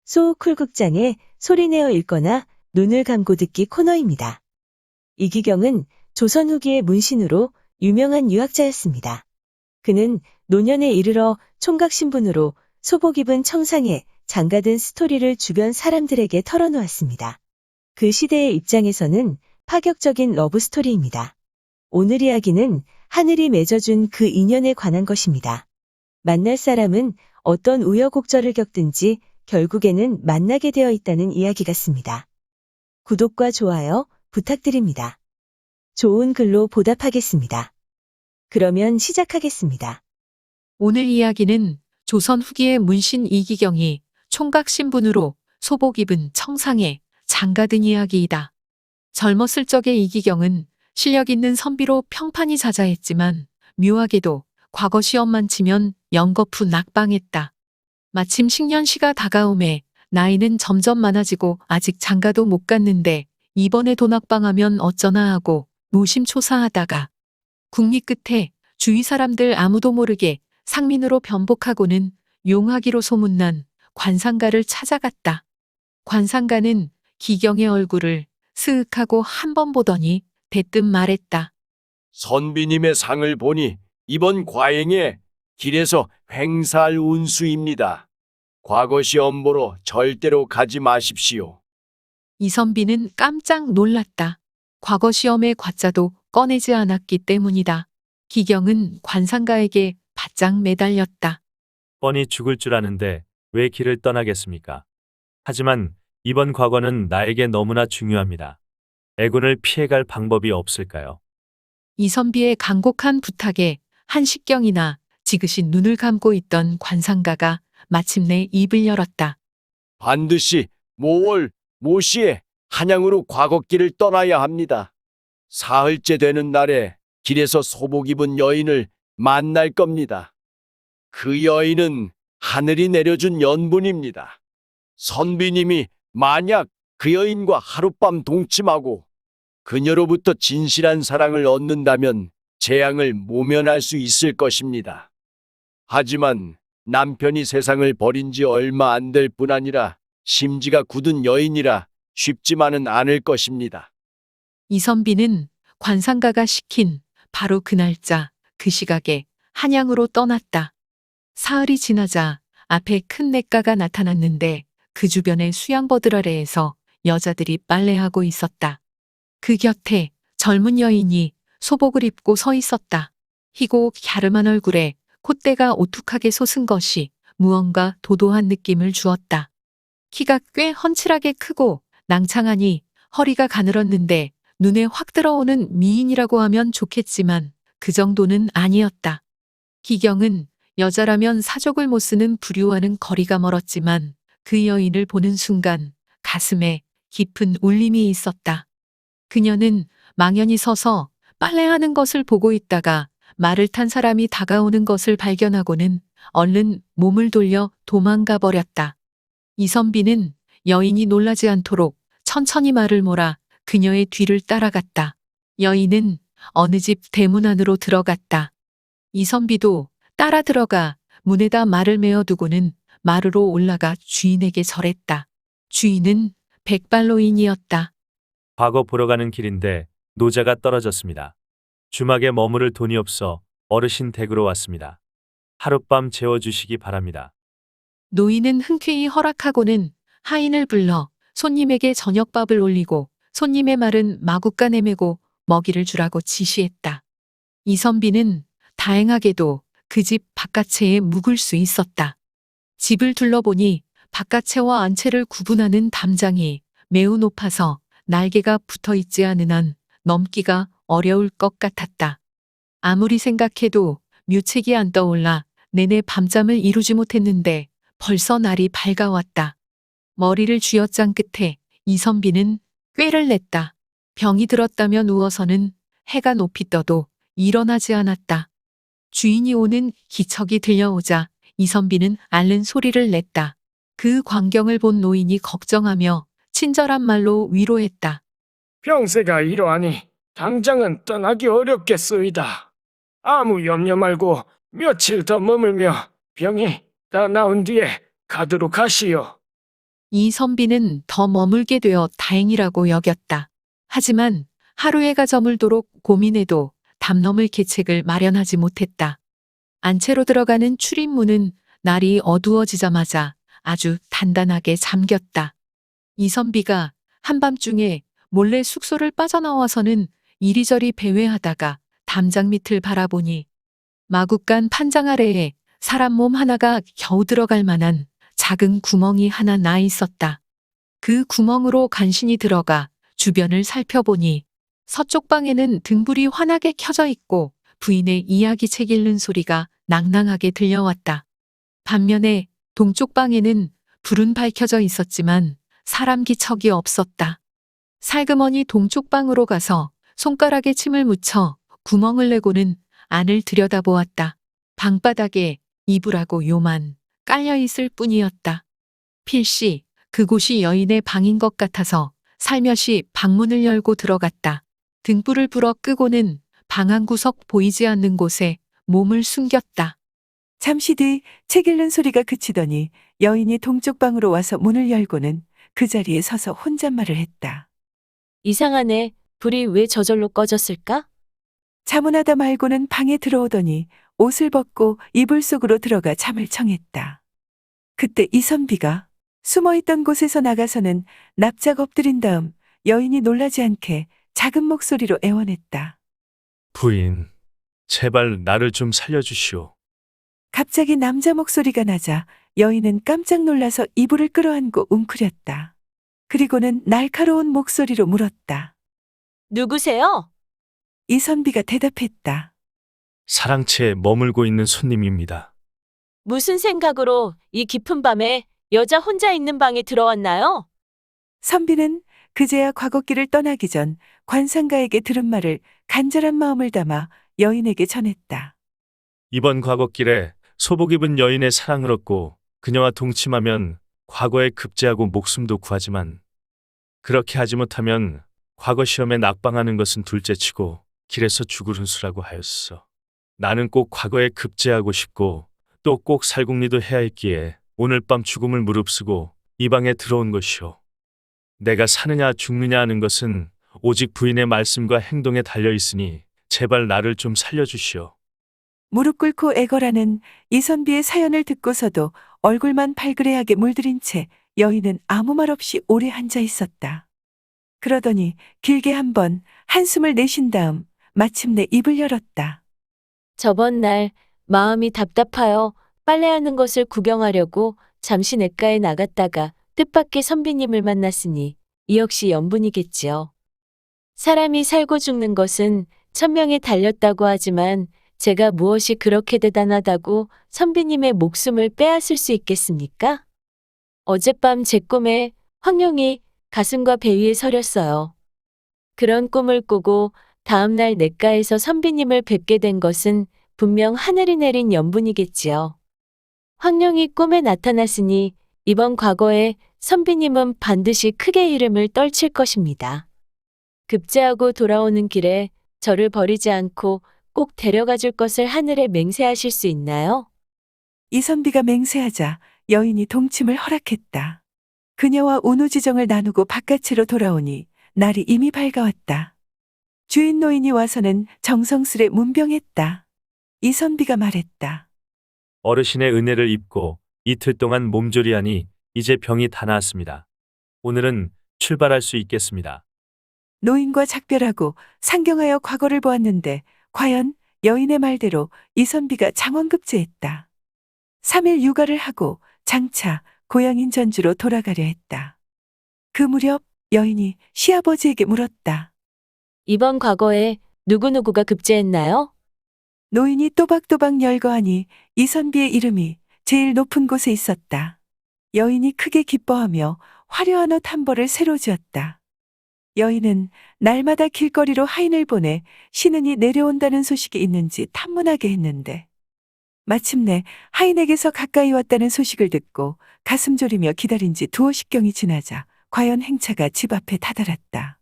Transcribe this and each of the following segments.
소쿨극장의 소리내어 읽거나 눈을 감고 듣기 코너입니다. 이기경은 조선 후기의 문신으로 유명한 유학자였습니다. 그는 노년에 이르러 총각 신분으로 소복 입은 청상에 장가든 스토리를 주변 사람들에게 털어놓았습니다. 그 시대의 입장에서는 파격적인 러브스토리입니다. 오늘 이야기는 하늘이 맺어준 그 인연에 관한 것입니다. 만날 사람은 어떤 우여곡절을 겪든지 결국에는 만나게 되어 있다는 이야기 같습니다. 구독과 좋아요 부탁드립니다. 좋은 글로 보답하겠습니다. 그러면 시작하겠습니다. 오늘 이야기는 조선 후기의 문신 이기경이 총각 신분으로 소복 입은 청상에 장가든 이야기이다. 젊었을 적의 이기경은 실력 있는 선비로 평판이 자자했지만 묘하게도 과거 시험만 치면 연거푸 낙방했다. 마침 식년시가 다가오매 나이는 점점 많아지고 아직 장가도 못 갔는데 이번에 도낙방하면 어쩌나 하고 노심초사하다가 국리 끝에 주위 사람들 아무도 모르게 상민으로 변복하고는 용하기로 소문난 관상가를 찾아갔다. 관상가는 기경의 얼굴을 스윽하고 한 번 보더니 대뜸 말했다. 선비님의 상을 보니 이번 과행에 길에서 횡사할 운수입니다. 과거 시험 보러 절대로 가지 마십시오. 이선비는 깜짝 놀랐다. 과거 시험의 과자도 꺼내지 않았기 때문이다. 기경은 관상가에게 바짝 매달렸다. 뻔히 죽을 줄 아는데 왜 길을 떠나겠습니까? 하지만 이번 과거는 나에게 너무나 중요합니다. 애군을 피해갈 방법이 없을까요? 이선비의 간곡한 부탁에 한식경이나 지그시 눈을 감고 있던 관상가가 마침내 입을 열었다. 반드시 모월, 모시에 한양으로 과거길을 떠나야 합니다. 사흘째 되는 날에 길에서 소복 입은 여인을 만날 겁니다. 그 여인은 하늘이 내려준 연분입니다. 선비님이 만약 그 여인과 하룻밤 동침하고 그녀로부터 진실한 사랑을 얻는다면 재앙을 모면할 수 있을 것입니다. 하지만 남편이 세상을 버린 지 얼마 안 될 뿐 아니라 심지가 굳은 여인이라 쉽지만은 않을 것입니다. 이선비는 관상가가 시킨 바로 그 날짜, 그 시각에 한양으로 떠났다. 사흘이 지나자 앞에 큰 냇가가 나타났는데 그 주변의 수양버들 아래에서 여자들이 빨래하고 있었다. 그 곁에 젊은 여인이 소복을 입고 서 있었다. 희고 갸름한 얼굴에 콧대가 오툭하게 솟은 것이 무언가 도도한 느낌을 주었다. 키가 꽤 훤칠하게 크고 낭창하니 허리가 가늘었는데 눈에 확 들어오는 미인이라고 하면 좋겠지만 그 정도는 아니었다. 기경은 여자라면 사족을 못 쓰는 부류와는 거리가 멀었지만 그 여인을 보는 순간 가슴에 깊은 울림이 있었다. 그녀는 망연히 서서 빨래하는 것을 보고 있다가 말을 탄 사람이 다가오는 것을 발견하고는 얼른 몸을 돌려 도망가 버렸다. 이선비는 여인이 놀라지 않도록 천천히 말을 몰아 그녀의 뒤를 따라갔다. 여인은 어느 집 대문 안으로 들어갔다. 이선비도 따라 들어가 문에다 말을 메어두고는 마루로 올라가 주인에게 절했다. 주인은 백발노인이었다. 과거 보러 가는 길인데 노자가 떨어졌습니다. 주막에 머무를 돈이 없어 어르신 댁으로 왔습니다. 하룻밤 재워주시기 바랍니다. 노인은 흔쾌히 허락하고는 하인을 불러 손님에게 저녁밥을 올리고 손님의 말은 마구간 내매고 먹이를 주라고 지시했다. 이선비는 다행하게도 그 집 바깥채에 묵을 수 있었다. 집을 둘러보니 바깥채와 안채를 구분하는 담장이 매우 높아서 날개가 붙어 있지 않은 한 넘기가 어려울 것 같았다. 아무리 생각해도 묘책이 안 떠올라 내내 밤잠을 이루지 못했는데 벌써 날이 밝아왔다. 머리를 쥐어짠 끝에 이선비는 꾀를 냈다. 병이 들었다며 누워서는 해가 높이 떠도 일어나지 않았다. 주인이 오는 기척이 들려오자 이선비는 앓는 소리를 냈다. 그 광경을 본 노인이 걱정하며 친절한 말로 위로했다. 병세가 이러하니 당장은 떠나기 어렵겠소이다. 아무 염려 말고 며칠 더 머물며 병이 다 나은 뒤에 가도록 하시오. 이선비는 더 머물게 되어 다행이라고 여겼다. 하지만 하루해가 저물도록 고민해도 담 넘을 계책을 마련하지 못했다. 안채로 들어가는 출입문은 날이 어두워지자마자 아주 단단하게 잠겼다. 이선비가 한밤중에 몰래 숙소를 빠져나와서는 이리저리 배회하다가 담장 밑을 바라보니 마구간 판장 아래에 사람 몸 하나가 겨우 들어갈 만한 작은 구멍이 하나 나 있었다. 그 구멍으로 간신히 들어가 주변을 살펴보니 서쪽 방에는 등불이 환하게 켜져 있고 부인의 이야기책 읽는 소리가 낭낭하게 들려왔다. 반면에 동쪽 방에는 불은 밝혀져 있었지만 사람 기척이 없었다. 살그머니 동쪽 방으로 가서 손가락에 침을 묻혀 구멍을 내고는 안을 들여다보았다. 방바닥에 이불하고 요만 깔려 있을 뿐이었다. 필시 그곳이 여인의 방인 것 같아서 살며시 방문을 열고 들어갔다. 등불을 불어 끄고는 방 한 구석 보이지 않는 곳에 몸을 숨겼다. 잠시 뒤 책 읽는 소리가 그치더니 여인이 동쪽 방으로 와서 문을 열고는 그 자리에 서서 혼잣말을 했다. 이상하네. 불이 왜 저절로 꺼졌을까? 자문하다 말고는 방에 들어오더니 옷을 벗고 이불 속으로 들어가 잠을 청했다. 그때 이선비가 숨어있던 곳에서 나가서는 납작 엎드린 다음 여인이 놀라지 않게 작은 목소리로 애원했다. 부인, 제발 나를 좀 살려주시오. 갑자기 남자 목소리가 나자 여인은 깜짝 놀라서 이불을 끌어안고 웅크렸다. 그리고는 날카로운 목소리로 물었다. 누구세요? 이선비가 대답했다. 사랑채에 머물고 있는 손님입니다. 무슨 생각으로 이 깊은 밤에 여자 혼자 있는 방에 들어왔나요? 선비는 그제야 과거길을 떠나기 전 관상가에게 들은 말을 간절한 마음을 담아 여인에게 전했다. 이번 과거길에 소복 입은 여인의 사랑을 얻고 그녀와 동침하면 과거에 급제하고 목숨도 구하지만 그렇게 하지 못하면 과거 시험에 낙방하는 것은 둘째치고 길에서 죽을 훈수라고 하였어. 나는 꼭 과거에 급제하고 싶고 또 꼭 살궁리도 해야 했기에 오늘 밤 죽음을 무릅쓰고 이 방에 들어온 것이오. 내가 사느냐 죽느냐 하는 것은 오직 부인의 말씀과 행동에 달려 있으니 제발 나를 좀 살려주시오. 무릎 꿇고 애걸하는 이선비의 사연을 듣고서도 얼굴만 발그레하게 물들인 채 여인은 아무 말 없이 오래 앉아 있었다. 그러더니 길게 한번 한숨을 내쉰 다음 마침내 입을 열었다. 저번 날 마음이 답답하여 빨래하는 것을 구경하려고 잠시 냇가에 나갔다가 뜻밖의 선비님을 만났으니 이 역시 연분이겠지요. 사람이 살고 죽는 것은 천명에 달렸다고 하지만 제가 무엇이 그렇게 대단하다고 선비님의 목숨을 빼앗을 수 있겠습니까? 어젯밤 제 꿈에 황룡이 가슴과 배 위에 서렸어요. 그런 꿈을 꾸고 다음날 냇가에서 선비님을 뵙게 된 것은 분명 하늘이 내린 연분이겠지요. 황룡이 꿈에 나타났으니 이번 과거에 선비님은 반드시 크게 이름을 떨칠 것입니다. 급제하고 돌아오는 길에 저를 버리지 않고 꼭 데려가 줄 것을 하늘에 맹세하실 수 있나요? 이선비가 맹세하자 여인이 동침을 허락했다. 그녀와 운우지정을 나누고 바깥으로 돌아오니 날이 이미 밝아왔다. 주인 노인이 와서는 정성스레 문병했다. 이선비가 말했다. 어르신의 은혜를 입고 이틀 동안 몸조리하니 이제 병이 다 나았습니다. 오늘은 출발할 수 있겠습니다. 노인과 작별하고 상경하여 과거를 보았는데 과연 여인의 말대로 이선비가 장원급제했다. 3일 육아를 하고 장차 고향인 전주로 돌아가려 했다. 그 무렵 여인이 시아버지에게 물었다. 이번 과거에 누구누구가 급제했나요? 노인이 또박또박 열거하니 이선비의 이름이 제일 높은 곳에 있었다. 여인이 크게 기뻐하며 화려한 옷 한 벌을 새로 지었다. 여인은 날마다 길거리로 하인을 보내 신은이 내려온다는 소식이 있는지 탐문하게 했는데 마침내 하인에게서 가까이 왔다는 소식을 듣고 가슴 졸이며 기다린 지 두어 식경이 지나자 과연 행차가 집 앞에 다다랐다.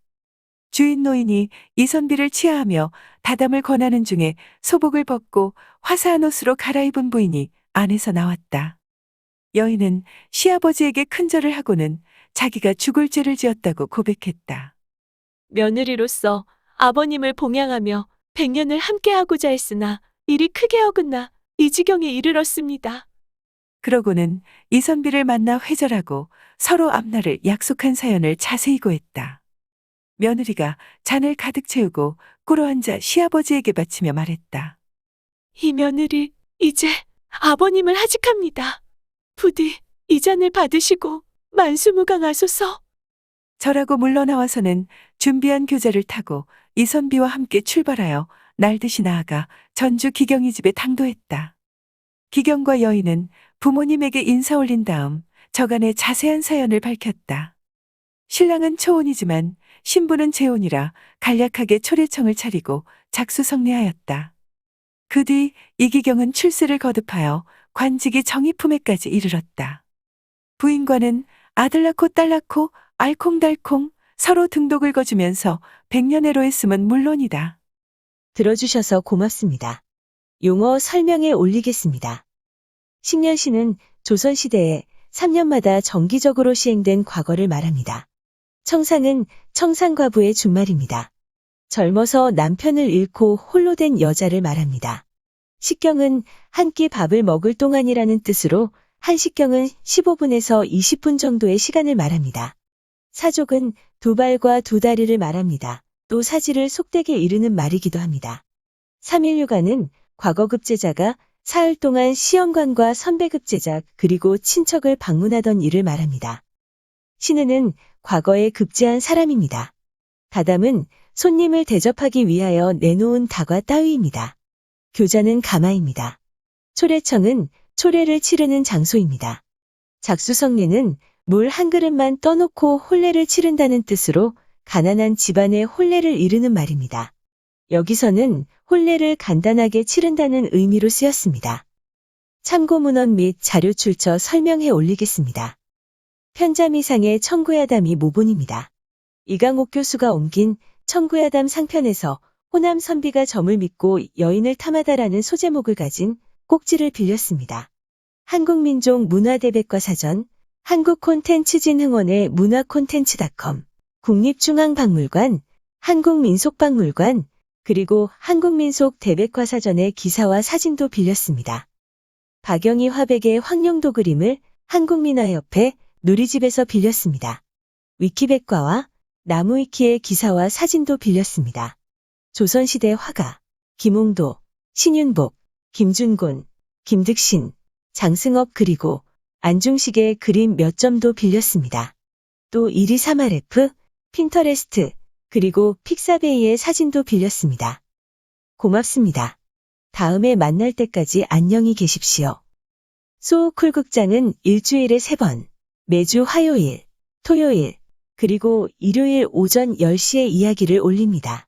주인 노인이 이선비를 치하하며 다담을 권하는 중에 소복을 벗고 화사한 옷으로 갈아입은 부인이 안에서 나왔다. 여인은 시아버지에게 큰절을 하고는 자기가 죽을 죄를 지었다고 고백했다. 며느리로서 아버님을 봉양하며 100년을 함께하고자 했으나 일이 크게 어긋나 이 지경에 이르렀습니다. 그러고는 이선비를 만나 회절하고 서로 앞날을 약속한 사연을 자세히 고했다. 며느리가 잔을 가득 채우고 꿇어앉아 시아버지에게 바치며 말했다. 이 며느리 이제 아버님을 하직합니다. 부디 이 잔을 받으시고 만수무강하소서. 절하고 물러나와서는 준비한 교자를 타고 이선비와 함께 출발하여 날듯이 나아가 전주 기경이 집에 당도했다. 기경과 여인은 부모님에게 인사 올린 다음 저간의 자세한 사연을 밝혔다. 신랑은 초혼이지만 신부는 재혼이라 간략하게 초례청을 차리고 작수성례하였다. 그 뒤 이기경은 출세를 거듭하여 관직이 정의품에까지 이르렀다. 부인과는 아들 낳고 딸 낳고 알콩달콩 서로 등도 긁어주면서 100년의 로했음은 물론이다. 들어주셔서 고맙습니다. 용어 설명에 올리겠습니다. 10년시는 조선시대에 3년마다 정기적으로 시행된 과거를 말합니다. 청상은 청상과부의 준말입니다. 젊어서 남편을 잃고 홀로 된 여자를 말합니다. 식경은 한 끼 밥을 먹을 동안이라는 뜻으로 한식경은 15분에서 20분 정도의 시간을 말합니다. 사족은 두 발과 두 다리를 말합니다. 또 사지를 속되게 이르는 말이기도 합니다. 3일휴가는 과거 급제자가 사흘 동안 시험관과 선배 급제자 그리고 친척을 방문하던 일을 말합니다. 신은은 과거에 급제한 사람입니다. 가담은 손님을 대접하기 위하여 내놓은 다과 따위입니다. 교자는 가마입니다. 초례청은 초례를 치르는 장소입니다. 작수성례는 물 한 그릇만 떠놓고 혼례를 치른다는 뜻으로 가난한 집안의 혼례를 이르는 말입니다. 여기서는 혼례를 간단하게 치른다는 의미로 쓰였습니다. 참고 문헌 및 자료 출처 설명해 올리겠습니다. 편자미상의 청구야담이 모본입니다. 이강옥 교수가 옮긴 청구야담 상편에서 호남 선비가 점을 믿고 여인을 탐하다라는 소제목을 가진 꼭지를 빌렸습니다. 한국민족 문화대백과사전, 한국콘텐츠진흥원의 문화콘텐츠닷컴, 국립중앙박물관, 한국민속박물관, 그리고 한국민속대백과사전의 기사와 사진도 빌렸습니다. 박영희 화백의 황룡도 그림을 한국민화협회 누리집에서 빌렸습니다. 위키백과와 나무위키의 기사와 사진도 빌렸습니다. 조선시대 화가 김홍도, 신윤복, 김준곤, 김득신, 장승업 그리고 안중식의 그림 몇 점도 빌렸습니다. 또 이리사마레프, 핀터레스트, 그리고 픽사베이의 사진도 빌렸습니다. 고맙습니다. 다음에 만날 때까지 안녕히 계십시오. 소호쿨극장은 일주일에 3번, 매주 화요일, 토요일, 그리고 일요일 오전 10시에 이야기를 올립니다.